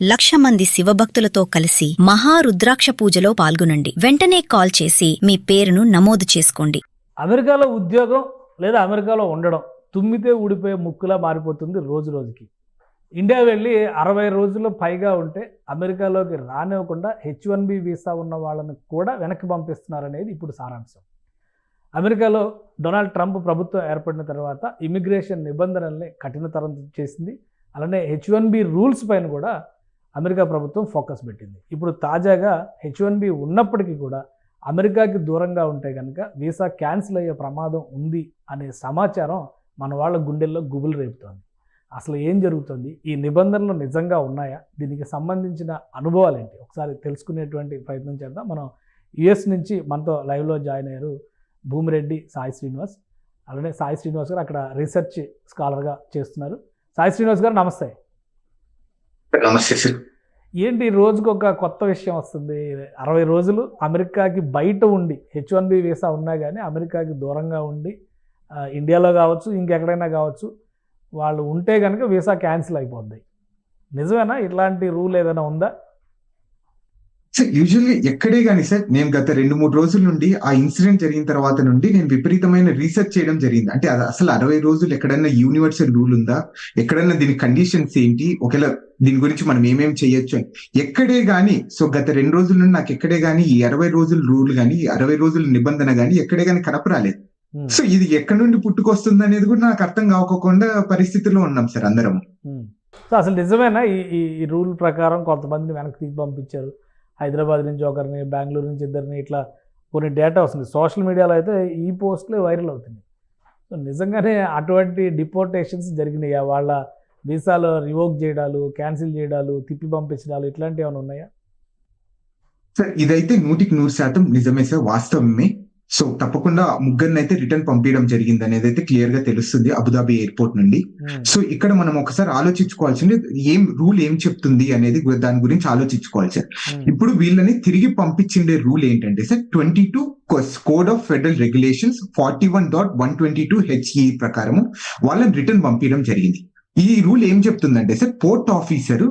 1,00,000 మంది శివభక్తులతో కలిసి మహారుద్రాక్ష పూజలో పాల్గొనండి. వెంటనే కాల్ చేసి మీ పేరును నమోదు చేసుకోండి. అమెరికాలో ఉద్యోగం లేదా అమెరికాలో ఉండడం తుమ్మితే ఊడిపోయే ముక్కులా మారిపోతుంది రోజు రోజుకి. ఇండియా వెళ్ళి 60 రోజుల పైగా ఉంటే అమెరికాలోకి రానివ్వకుండా H1B వీసా ఉన్న వాళ్ళని కూడా వెనక్కి పంపిస్తున్నారనేది ఇప్పుడు సారాంశం. అమెరికాలో డొనాల్డ్ ట్రంప్ ప్రభుత్వం ఏర్పడిన తర్వాత ఇమిగ్రేషన్ నిబంధనల్ని కఠినతరం చేసింది. అలానే H1B రూల్స్ పైన కూడా అమెరికా ప్రభుత్వం ఫోకస్ పెట్టింది. ఇప్పుడు తాజాగా H1B ఉన్నప్పటికీ కూడా అమెరికాకి దూరంగా ఉంటే కనుక వీసా క్యాన్సిల్ అయ్యే ప్రమాదం ఉంది అనే సమాచారం మన వాళ్ళ గుండెల్లో గుబులు రేపుతోంది. అసలు ఏం జరుగుతుంది? ఈ నిబంధనలు నిజంగా ఉన్నాయా? దీనికి సంబంధించిన అనుభవాలు ఏంటి? ఒకసారి తెలుసుకునేటువంటి ప్రయత్నం చేద్దాం. మనం యుఎస్ నుంచి మనతో లైవ్లో జాయిన్ అయ్యారు భూమిరెడ్డి సాయి శ్రీనివాస్. అలానే సాయి శ్రీనివాస్ గారు అక్కడ రీసెర్చ్ స్కాలర్గా చేస్తున్నారు. సాయి శ్రీనివాస్ గారు నమస్తే. నమస్తే సార్. ఏంటి రోజుకు ఒక కొత్త విషయం వస్తుంది. 60 రోజులు అమెరికాకి బయట ఉండి H1B వీసా ఉన్నా కానీ అమెరికాకి దూరంగా ఉండి ఇండియాలో కావచ్చు ఇంకెక్కడైనా కావచ్చు వాళ్ళు ఉంటే కనుక వీసా క్యాన్సిల్ అయిపోద్ది. నిజమేనా? ఇట్లాంటి రూల్ ఏదైనా ఉందా? సార్ యూజువల్లీ ఎక్కడే కానీ సార్ నేను గత 2-3 రోజుల నుండి ఆ ఇన్సిడెంట్ జరిగిన తర్వాత నుండి నేను విపరీతమైన రీసెర్చ్ చేయడం జరిగింది. అంటే అది అసలు 60 రోజులు ఎక్కడైనా యూనివర్సల్ రూల్ ఉందా, ఎక్కడైనా దీని కండిషన్స్ ఏంటి, ఒకవేళ దీని గురించి మనం ఏమేమి చేయొచ్చు అని ఎక్కడే కానీ. సో గత 2 రోజుల నుండి నాకు ఎక్కడే కానీ ఈ 60 రోజుల రూల్ కానీ ఈ 60 రోజుల నిబంధన కానీ ఎక్కడే కానీ కనపరాలేదు. సో ఇది ఎక్కడి నుండి పుట్టుకొస్తుంది అనేది కూడా నాకు అర్థం కాకుండా పరిస్థితిలో ఉన్నాం సార్ అందరం. సో అసలు నిజమేనా ఈ రూల్ ప్రకారం కొంతమంది వెనక్కి తీసి పంపించారు? హైదరాబాద్ నుంచి ఒకరిని, బెంగళూరు నుంచి ఇద్దరిని, ఇట్లా కొన్ని డేటా వస్తుంది. సోషల్ మీడియాలో అయితే ఈ పోస్టులే వైరల్ అవుతున్నాయి. సో నిజంగానే అటువంటి డిపోర్టేషన్స్ జరిగినాయా? వాళ్ళ వీసాలో రివోక్ చేయడాలు, క్యాన్సిల్ చేయడాలు, తిప్పి పంపించడాలు ఇట్లాంటివి ఏమైనా ఉన్నాయా? సార్ ఇదైతే 100% నిజమే సార్, వాస్తవమే. సో తప్పకుండా ముగ్గురిని అయితే రిటర్న్ పంపించడం జరిగింది అనేది అయితే క్లియర్ గా తెలుస్తుంది అబుదాబి ఎయిర్పోర్ట్ నుండి. సో ఇక్కడ మనం ఒకసారి ఆలోచించుకోవాల్సింది రూల్ ఏం చెప్తుంది అనేది దాని గురించి ఆలోచించుకోవాలి సార్. ఇప్పుడు వీళ్ళని తిరిగి పంపించిండే రూల్ ఏంటంటే sir 22 code of federal regulations 41.122 HE ప్రకారము వాళ్ళని రిటర్న్ పంపించడం జరిగింది. ఈ రూల్ ఏం చెప్తుందంటే సార్ పోర్ట్ ఆఫీసర్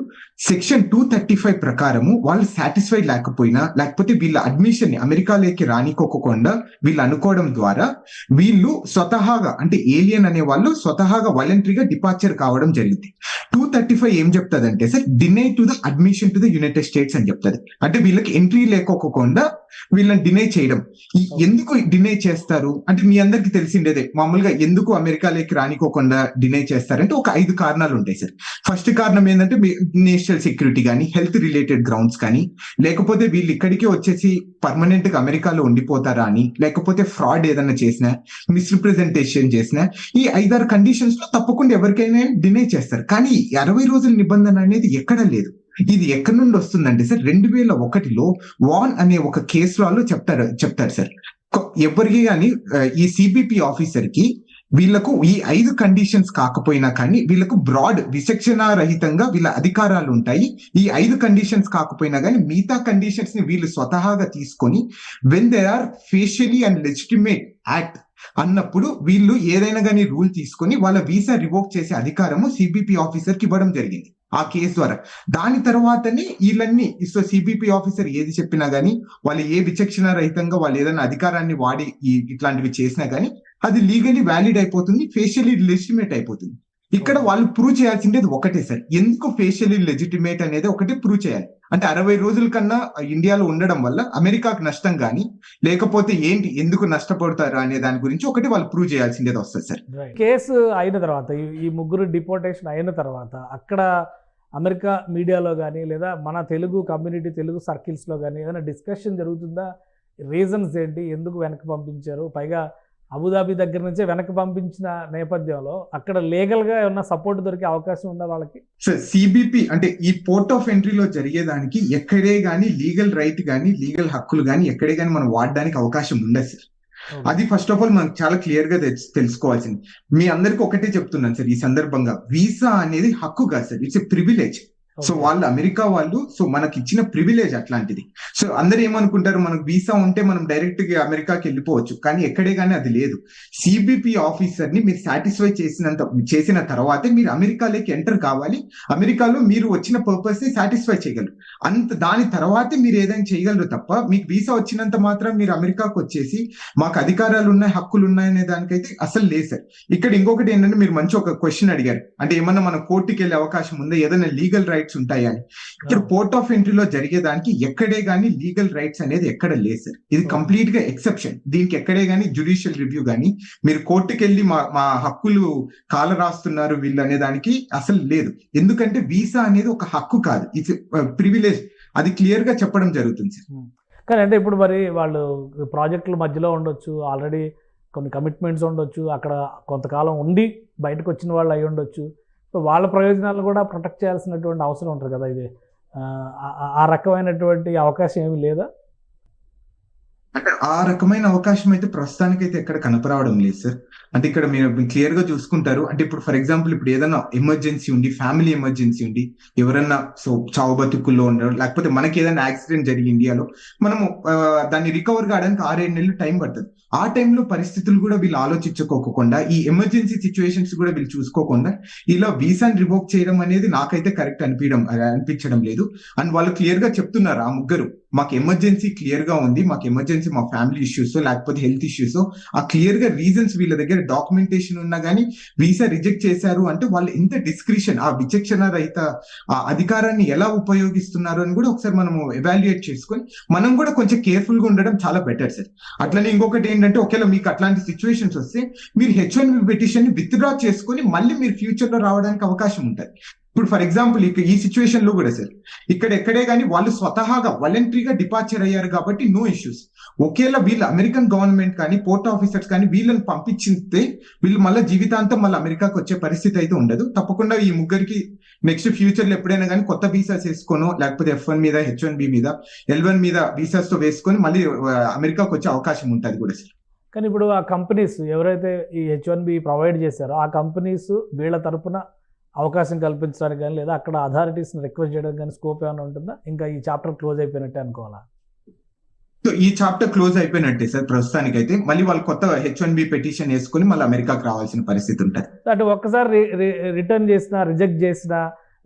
సెక్షన్ 235 ప్రకారము వాళ్ళు సాటిస్ఫైడ్ లేకపోయినా, లేకపోతే వీళ్ళ అడ్మిషన్ ని అమెరికాలోకి రానికోకుండా వీళ్ళు అనుకోవడం ద్వారా వీళ్ళు స్వతహాగా అంటే ఏలియన్ అనే వాళ్ళు స్వతహాగా వాలంటరీగా డిపార్చర్ కావడం జరిగింది. 235 ఏం చెప్తుందంటే sir deny to the admission to the United states అని చెప్తుంది. అంటే వీళ్ళకి ఎంట్రీ లేకోకుండా వీళ్ళని డినై చేయడం. ఎందుకు డినై చేస్తారు అంటే మీ అందరికి తెలిసిండేదే, మామూలుగా ఎందుకు అమెరికాలోకి రానికోకుండా డినై చేస్తారంటే ఒక 5 కారణాలు ఉంటాయి సార్. ఫస్ట్ కారణం ఏంటంటే నేషనల్ సెక్యూరిటీ కానీ, హెల్త్ రిలేటెడ్ గ్రౌండ్స్ కానీ, లేకపోతే వీళ్ళు ఇక్కడికే వచ్చేసి పర్మనెంట్ గా అమెరికాలో ఉండిపోతారా అని, లేకపోతే ఫ్రాడ్ ఏదైనా చేసినా, మిస్రిప్రజెంటేషన్ చేసినా, ఈ 5-6 కండిషన్స్ లో తప్పకుండా ఎవరికైనా డినై చేస్తారు. కానీ 60 రోజుల నిబంధన అనేది ఎక్కడా లేదు. ఇది ఎక్కడి నుండి వస్తుందంటే సార్ 2001లో వాన్ అనే ఒక కేసు లో చెప్తారు సార్. ఎవరికి కానీ ఈ సిబిపి ఆఫీసర్ కి వీళ్లకు ఈ 5 కండిషన్స్ కాకపోయినా కానీ వీళ్ళకు బ్రాడ్ విచక్షణ రహితంగా వీళ్ళ అధికారాలు ఉంటాయి. ఈ 5 కండిషన్స్ కాకపోయినా కానీ మిగతా కండిషన్స్ ని వీళ్ళు స్వతహాగా తీసుకొని when they are facially and legitimate act అన్నప్పుడు వీళ్ళు ఏదైనా కానీ రూల్ తీసుకొని వాళ్ళ వీసా రివోక్ చేసే అధికారము సిబిపి ఆఫీసర్ కి ఇవ్వడం జరిగింది ఆ కేసు ద్వారా. దాని తర్వాతనే వీళ్ళన్ని సిబిపి ఆఫీసర్ ఏది చెప్పినా గానీ, వాళ్ళు ఏ విచక్షణ రహితంగా వాళ్ళు ఏదైనా అధికారాన్ని వాడి ఇట్లాంటివి చేసినా గానీ అది లీగలీ వ్యాలిడ్ అయిపోతుంది, ఫేషియలీ లెజిటిమేట్ అయిపోతుంది. ఇక్కడ వాళ్ళు ప్రూవ్ చేయాల్సిందేది ఒకటే సార్, ఎందుకు ఫేషియలీ లెజిటిమేట్ అనేది ఒకటే ప్రూవ్ చేయాలి. అంటే 60 రోజుల కన్నా ఇండియాలో ఉండడం వల్ల అమెరికాకు నష్టం కానీ లేకపోతే ఏంటి, ఎందుకు నష్టపడతారు అనే దాని గురించి ఒకటి వాళ్ళు ప్రూవ్ చేయాల్సిందేది వస్తుంది సార్. కేసు అయిన తర్వాత ఈ ముగ్గురు డిపోర్టేషన్ అయిన తర్వాత అక్కడ అమెరికా మీడియాలో కానీ లేదా మన తెలుగు కమ్యూనిటీ, తెలుగు సర్కిల్స్లో కానీ ఏదైనా డిస్కషన్ జరుగుతుందా? రీజన్స్ ఏంటి, ఎందుకు వెనక్కి పంపించారు? పైగా అబుదాబి దగ్గర నుంచే వెనక్కి పంపించిన నేపథ్యంలో అక్కడ లీగల్గా ఏమన్నా సపోర్ట్ దొరికే అవకాశం ఉందా వాళ్ళకి? సార్ సిబిపి అంటే ఈ పోర్ట్ ఆఫ్ ఎంట్రీలో జరిగేదానికి ఎక్కడే గానీ లీగల్ రైట్ కానీ లీగల్ హక్కులు కానీ ఎక్కడే కానీ మనం వాడడానికి అవకాశం ఉండదు సార్. అది ఫస్ట్ ఆఫ్ ఆల్ మనకు చాలా క్లియర్ గా తెలుసుకోవాల్సింది. మీ అందరికి ఒకటే చెప్తున్నాను సార్ ఈ సందర్భంగా, వీసా అనేది హక్కు కాదు sir, it's a privilege. So వాళ్ళు అమెరికా వాళ్ళు, సో మనకి ఇచ్చిన ప్రివిలేజ్ అట్లాంటిది. సో అందరు ఏమనుకుంటారు, మనకు వీసా ఉంటే మనం డైరెక్ట్ గా అమెరికాకి వెళ్ళిపోవచ్చు, కానీ ఎక్కడే కానీ అది లేదు. సిబిపి ఆఫీసర్ ని మీరు సాటిస్ఫై చేసిన తర్వాతే మీరు అమెరికాలోకి ఎంటర్ కావాలి. అమెరికాలో మీరు వచ్చిన పర్పస్ ని సాటిస్ఫై చేయగలరు. దాని తర్వాతే మీరు ఏదైనా చేయగలరు తప్ప మీకు వీసా వచ్చినంత మాత్రం మీరు అమెరికాకు వచ్చేసి మాకు అధికారాలు ఉన్నాయి, హక్కులు ఉన్నాయనే దానికైతే అసలు లేదు సార్. ఇక్కడ ఇంకొకటి ఏంటంటే, మీరు మంచి ఒక క్వశ్చన్ అడిగారు, అంటే ఏమన్నా మనం కోర్టుకి వెళ్ళే అవకాశం ఉందా, ఏదైనా లీగల్ రైట్స్ ఉంటాయి అని. ఇక్కడ పోర్ట్ ఆఫ్ ఎంట్రీలో జరిగేదానికి ఎక్కడే గానీ లీగల్ రైట్స్ అనేది ఎక్కడ లేదు సార్. ఇది కంప్లీట్ గా ఎక్సెప్షన్. దీనికి ఎక్కడే గానీ జ్యుడిషియల్ రివ్యూ గానీ మీరు కోర్టుకి వెళ్ళి మా హక్కులు కాల రాస్తున్నారు వీళ్ళు అనే దానికి అసలు లేదు. ఎందుకంటే వీసా అనేది ఒక హక్కు కాదు, ఇట్స్ ప్రివిలేజ్. అది క్లియర్ గా చెప్పడం జరుగుతుంది సార్. కానీ అంటే ఇప్పుడు మరి వాళ్ళు ప్రాజెక్టుల మధ్యలో ఉండొచ్చు, ఆల్రెడీ కొన్ని కమిట్మెంట్స్ ఉండొచ్చు, అక్కడ కొంతకాలం ఉండి బయటకు వచ్చిన వాళ్ళు అయి ఉండొచ్చు. సో వాళ్ళ ప్రయోజనాలు కూడా ప్రొటెక్ట్ చేయాల్సినటువంటి అవసరం ఉంటుంది కదా. ఇది ఆ రకమైనటువంటి అవకాశం ఏమీ లేదా? అంటే ఆ రకమైన అవకాశం అయితే ప్రస్తుతానికైతే ఎక్కడ కనపరావడం లేదు సార్. అంటే ఇక్కడ మీరు క్లియర్ గా చూసుకుంటారు, అంటే ఇప్పుడు ఫర్ ఎగ్జాంపుల్ ఇప్పుడు ఏదైనా ఎమర్జెన్సీ ఉండి, ఫ్యామిలీ ఎమర్జెన్సీ ఉండి, ఎవరన్నా చావు బతుకుల్లో ఉండడం, లేకపోతే మనకి ఏదైనా యాక్సిడెంట్ జరిగి ఇండియాలో మనము దాన్ని రికవర్ కావడానికి 6-7 నెలలు టైం పడుతుంది. ఆ టైంలో పరిస్థితులు కూడా వీళ్ళు ఆలోచించుకోకుండా, ఈ ఎమర్జెన్సీ సిచ్యువేషన్స్ కూడా వీళ్ళు చూసుకోకుండా ఇలా వీసాని రివోక్ చేయడం అనేది నాకైతే కరెక్ట్ అనిపించడం లేదు. అండ్ వాళ్ళు క్లియర్ గా చెప్తున్నారు, ఆ ముగ్గురు, మాకు ఎమర్జెన్సీ క్లియర్ గా ఉంది, మాకు ఎమర్జెన్సీ మా ఫ్యామిలీ ఇష్యూస్ లేకపోతే హెల్త్ ఇష్యూస్, ఆ క్లియర్ గా రీజన్స్ వీళ్ళ దగ్గర డాక్యుమెంటేషన్ ఉన్నా గానీ వీసా రిజెక్ట్ చేశారు అంటే వాళ్ళు ఎంత డిస్క్రిషన్, ఆ విచక్షణ రహిత ఆ అధికారాన్ని ఎలా ఉపయోగిస్తున్నారు అని కూడా ఒకసారి మనము ఎవాల్యుయేట్ చేసుకొని మనం కూడా కొంచెం కేర్ఫుల్ గా ఉండడం చాలా బెటర్ సార్. అట్లనే ఇంకొకటి ఏంటంటే, ఒకవేళ మీకు అట్లాంటి సిచ్యువేషన్స్ వస్తే మీరు H1B పిటిషన్ ని విత్డ్రా చేసుకొని మళ్ళీ మీరు ఫ్యూచర్ లో రావడానికి అవకాశం ఉంటుంది. ఇప్పుడు ఫర్ ఎగ్జాంపుల్ ఈ సిచ్యువేషన్ లో కూడా సార్, ఇక్కడ ఎక్కడే కానీ వాళ్ళు స్వతహాగా వాలంటరీగా డిపార్చర్ అయ్యారు కాబట్టి నో ఇష్యూస్. ఒకేలా వీళ్ళు అమెరికన్ గవర్నమెంట్ కానీ పోర్ట్ ఆఫీసర్స్ కానీ వీళ్ళని పంపించితే వీళ్ళు మళ్ళీ జీవితాంతం మళ్ళీ అమెరికాకి వచ్చే పరిస్థితి అయితే ఉండదు. తప్పకుండా ఈ ముగ్గురికి నెక్స్ట్ ఫ్యూచర్ లో ఎప్పుడైనా కానీ కొత్త వీసాస్ వేసుకోనో, లేకపోతే F1 మీద, H1B మీద, L1 మీద వీసాస్ తో వేసుకొని మళ్ళీ అమెరికాకి వచ్చే అవకాశం ఉంటుంది కూడా సార్. కానీ ఇప్పుడు ఆ కంపెనీస్ ఎవరైతే ఈ H1B ప్రొవైడ్ చేశారో ఆ కంపెనీస్ వీళ్ళ తరపున అవకాశం కల్పించడానికి కానీ, లేదా అక్కడ అథారిటీస్ని రిక్వెస్ట్ చేయడానికి కానీ స్కోప్ ఏమైనా ఉంటుందా? ఇంకా ఈ చాప్టర్ క్లోజ్ అయిపోయినట్టే అనుకోవాలా? సో ఈ చాప్టర్ క్లోజ్ అయిపోయినట్టే సార్ ప్రస్తుతానికి అయితే. మళ్ళీ వాళ్ళు కొత్త H1B పిటిషన్ వేసుకుని మళ్ళీ అమెరికాకి రావాల్సిన పరిస్థితి ఉంటుంది. అంటే ఒక్కసారి రిటర్న్ చేసినా, రిజెక్ట్ చేసినా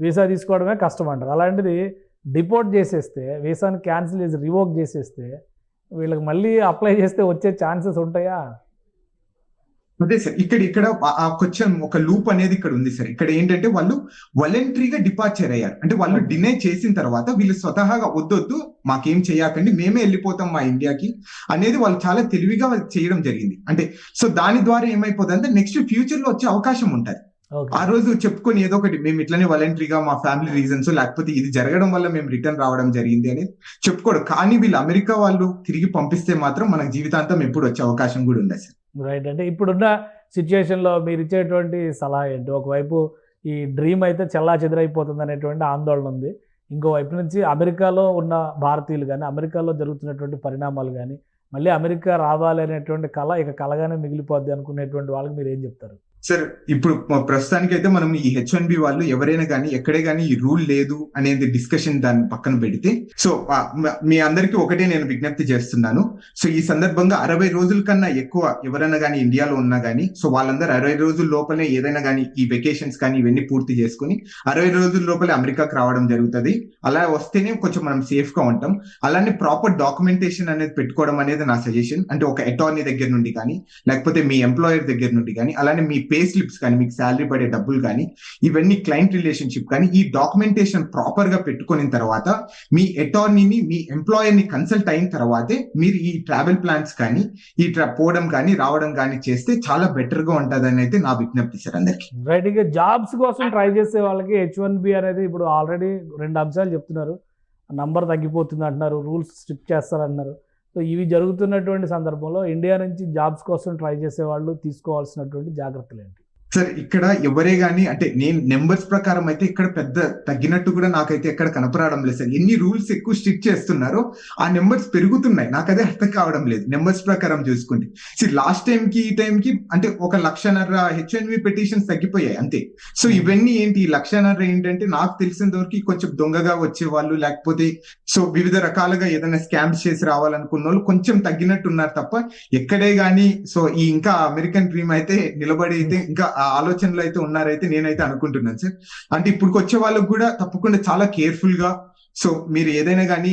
వీసా తీసుకోవడమే కష్టం అంటారు. అలాంటిది డిపోర్ట్ చేసేస్తే, వీసాని క్యాన్సిల్ చేసి రివోక్ చేసేస్తే వీళ్ళకి మళ్ళీ అప్లై చేస్తే వచ్చే ఛాన్సెస్ ఉంటాయా? అదే సార్, ఇక్కడ కొంచెం ఒక లూప్ అనేది ఇక్కడ ఉంది సార్. ఇక్కడ ఏంటంటే వాళ్ళు వాలంటరీగా డిపార్చర్ అయ్యారు, అంటే వాళ్ళు డినై చేసిన తర్వాత వీళ్ళు స్వతహాగా వద్దొద్దు మాకేం చేయకండి, మేమే వెళ్ళిపోతాం మా ఇండియాకి అనేది వాళ్ళు చాలా తెలివిగా చేయడం జరిగింది. అంటే సో దాని ద్వారా ఏమైపోతుంది అంటే నెక్స్ట్ ఫ్యూచర్ లో వచ్చే అవకాశం ఉంటుంది. ఆ రోజు చెప్పుకొని ఏదో ఒకటి మేము ఇట్లనే వాలంటరీగా మా ఫ్యామిలీ రీజన్స్, లేకపోతే ఇది జరగడం వల్ల మేము రిటర్న్ రావడం జరిగింది అనేది చెప్పుకోడు. కానీ వీళ్ళు అమెరికా వాళ్ళు తిరిగి పంపిస్తే మాత్రం మనకు జీవితాంతం ఎప్పుడు వచ్చే అవకాశం కూడా ఉంది సార్. రైట్. అంటే ఇప్పుడున్న సిచ్యుయేషన్లో మీరు ఇచ్చేటువంటి సలహా ఏంటి? ఒకవైపు ఈ డ్రీమ్ అయితే చెల్లా చెదిరైపోతుంది అనేటువంటి ఆందోళన ఉంది, ఇంకోవైపు నుంచి అమెరికాలో ఉన్న భారతీయులు కానీ, అమెరికాలో జరుగుతున్నటువంటి పరిణామాలు కానీ, మళ్ళీ అమెరికా రావాలి అనేటువంటి కళ ఇక కలగానే మిగిలిపోద్ది అనుకునేటువంటి వాళ్ళకి మీరు ఏం చెప్తారు? సార్ ఇప్పుడు ప్రస్తుతానికి అయితే మనం ఈ H1B వాళ్ళు ఎవరైనా కానీ ఎక్కడే కానీ ఈ రూల్ లేదు అనేది డిస్కషన్ దాన్ని పక్కన పెడితే, సో మీ అందరికీ ఒకటే నేను విజ్ఞప్తి చేస్తున్నాను. సో ఈ సందర్భంగా 60 రోజుల కన్నా ఎక్కువ ఎవరైనా కానీ ఇండియాలో ఉన్నా కానీ, సో వాళ్ళందరూ 60 రోజుల లోపలే ఏదైనా కానీ ఈ వెకేషన్స్ కానీ ఇవన్నీ పూర్తి చేసుకుని 60 రోజుల లోపలే అమెరికాకి రావడం జరుగుతుంది. అలా వస్తేనే కొంచెం మనం సేఫ్ గా ఉంటాం. అలానే ప్రాపర్ డాక్యుమెంటేషన్ అనేది పెట్టుకోవడం అనేది నా సజెషన్. అంటే ఒక అటార్నీ దగ్గర నుండి కానీ, లేకపోతే మీ ఎంప్లాయర్ దగ్గర నుండి కానీ, అలానే మీ పే స్లిప్స్ కానీ, మీకు శాలరీ పడే డబ్బులు కానీ, ఇవన్నీ క్లయింట్ రిలేషన్షిప్ కానీ, ఈ డాక్యుమెంటేషన్ ప్రాపర్ గా పెట్టుకున్న తర్వాత మీ అటార్నీని, మీ ఎంప్లాయర్ ని కన్సల్ట్ అయిన తర్వాతే మీరు ఈ ట్రావెల్ ప్లాన్స్ కానీ, ఈ పోవడం కానీ రావడం కానీ చేస్తే చాలా బెటర్ గా ఉంటుందని అయితే నా విజ్ఞప్తి సార్ అందరికి. రైట్. ఇక జాబ్స్ కోసం ట్రై చేసే వాళ్ళకి H1B అనేది ఇప్పుడు ఆల్రెడీ 2 అంశాలు చెప్తున్నారు. నంబర్ తగ్గిపోతుంది అంటున్నారు, రూల్స్ స్ట్రిక్ట్ చేస్తారంటున్నారు. సో ఇవి జరుగుతున్నటువంటి సందర్భంలో ఇండియా నుంచి జాబ్స్ కోసం ట్రై చేసే వాళ్ళు తీసుకోవాల్సినటువంటి జాగ్రత్తలు ఏంటి? సార్ ఇక్కడ ఎవరే గానీ అంటే నేను నెంబర్స్ ప్రకారం అయితే ఇక్కడ పెద్ద తగ్గినట్టు కూడా నాకైతే ఎక్కడ కనపడడం లేదు సార్. ఎన్ని రూల్స్ ఎక్కువ స్ట్రిక్ట్ చేస్తున్నారో ఆ నెంబర్స్ పెరుగుతున్నాయి. నాకు అదే అర్థం కావడం లేదు నెంబర్స్ ప్రకారం చూసుకుంటే. లాస్ట్ టైం కి ఈ టైం కి అంటే 1,00,000 H1B పిటిషన్స్ తగ్గిపోయాయి అంతే. సో ఇవన్నీ ఏంటి, 1,00,000 ఏంటంటే నాకు తెలిసిన వరకు కొంచెం దొంగగా వచ్చే వాళ్ళు, లేకపోతే సో వివిధ రకాలుగా ఏదైనా స్కామ్స్ చేసి రావాలనుకున్న వాళ్ళు కొంచెం తగ్గినట్టు ఉన్నారు తప్ప ఎక్కడే గానీ సో ఈ ఇంకా అమెరికన్ డ్రీమ్ అయితే నిలబడి అయితే ఇంకా ఆ ఆలోచనలు అయితే ఉన్నారైతే నేనైతే అనుకుంటున్నాను సార్. అంటే ఇప్పుడు వచ్చే వాళ్ళకు కూడా తప్పకుండా చాలా కేర్ఫుల్ గా సో మీరు ఏదైనా కానీ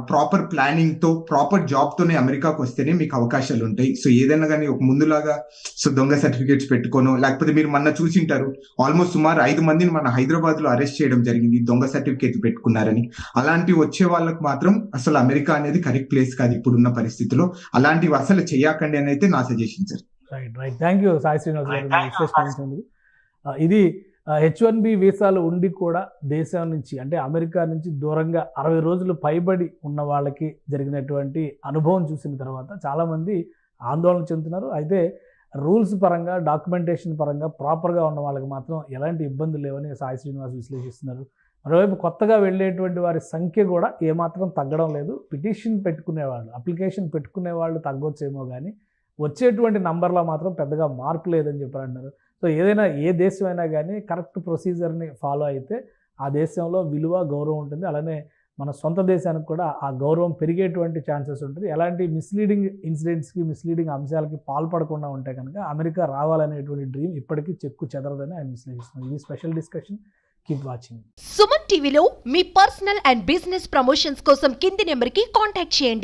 ప్రాపర్ ప్లానింగ్ తో ప్రాపర్ జాబ్ తోనే అమెరికాకు వస్తేనే మీకు అవకాశాలు ఉంటాయి. సో ఏదైనా కానీ ఒక ముందులాగా సో దొంగ సర్టిఫికేట్స్ పెట్టుకోను, లేకపోతే మీరు మొన్న చూసింటారు ఆల్మోస్ట్ సుమారు 5 మందిని మన హైదరాబాద్ లో అరెస్ట్ చేయడం జరిగింది దొంగ సర్టిఫికేట్స్ పెట్టుకున్నారని. అలాంటివి వచ్చే వాళ్ళకి మాత్రం అసలు అమెరికా అనేది కరెక్ట్ ప్లేస్ కాదు ఇప్పుడున్న పరిస్థితిలో. అలాంటివి అసలు చేయకండి అని అయితే నా suggestion sir. Right thank you Sai Srinivas గారు విశ్లేషించినందుకు. ఇది H1B వీసాలు ఉండి కూడా దేశం నుంచి అంటే అమెరికా నుంచి దూరంగా 60 రోజులు పైబడి ఉన్న వాళ్ళకి జరిగినటువంటి అనుభవం చూసిన తర్వాత చాలామంది ఆందోళన చెందుతున్నారు. అయితే రూల్స్ పరంగా డాక్యుమెంటేషన్ పరంగా ప్రాపర్గా ఉన్న వాళ్ళకి మాత్రం ఎలాంటి ఇబ్బందులు లేవని సాయి శ్రీనివాస్ విశ్లేషిస్తున్నారు. మరోవైపు కొత్తగా వెళ్ళేటువంటి వారి సంఖ్య కూడా ఏమాత్రం తగ్గడం లేదు. పిటిషన్ పెట్టుకునేవాళ్ళు, అప్లికేషన్ పెట్టుకునే వాళ్ళు తగ్గొచ్చేమో కానీ వచ్చేటువంటి నంబర్లో మాత్రం పెద్దగా మార్పు లేదని చెప్పారంటున్నారు. సో ఏదైనా ఏ దేశం అయినా కానీ కరెక్ట్ ప్రొసీజర్ని ఫాలో అయితే ఆ దేశంలో విలువ గౌరవం ఉంటుంది. అలానే మన సొంత దేశానికి కూడా ఆ గౌరవం పెరిగేటువంటి ఛాన్సెస్ ఉంటుంది. ఎలాంటి మిస్లీడింగ్ ఇన్సిడెంట్స్కి మిస్లీడింగ్ అంశాలకి పాల్పడకుండా ఉంటే కనుక అమెరికా రావాలనేటువంటి డ్రీమ్ ఇప్పటికీ చెక్కు చెదరదని ఆయన విశ్లేషిస్తున్నారు. ఇది special discussion. Keep watching. Suman టీవీలో మీ పర్సనల్ అండ్ బిజినెస్ ప్రమోషన్స్ కోసం కింది నెంబర్కి కాంటాక్ట్ చేయండి.